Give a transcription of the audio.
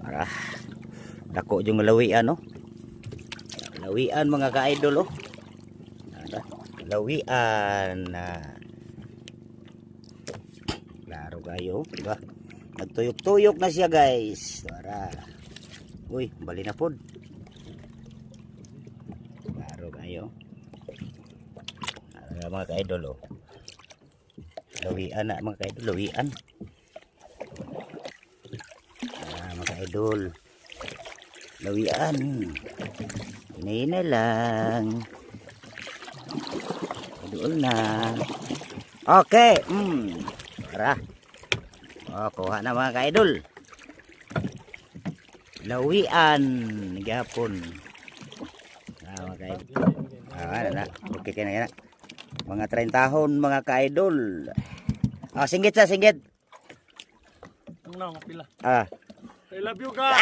Para dako yung lawian, no? Lawian mga ka-idol, oh. Lawian na. Klaro kayo, diba? Nagtuyok-tuyok na siya, guys. Para. Uy, bali na pod. Klaro kayo. Mga ka-idol, oh. Lawian na mga ka-idol, lawian. Mga ka-idol. Lawian. Hinay lang. Doon na. Okay. Tara. Oh, kuha na mga ka-idol. Lawian. Gapon. Mga ka-idol. Ano na. Okay ka na yan. Mga 30 tahon mga ka-idol. Singgit sa singgit. Ang pila. I I love you, God.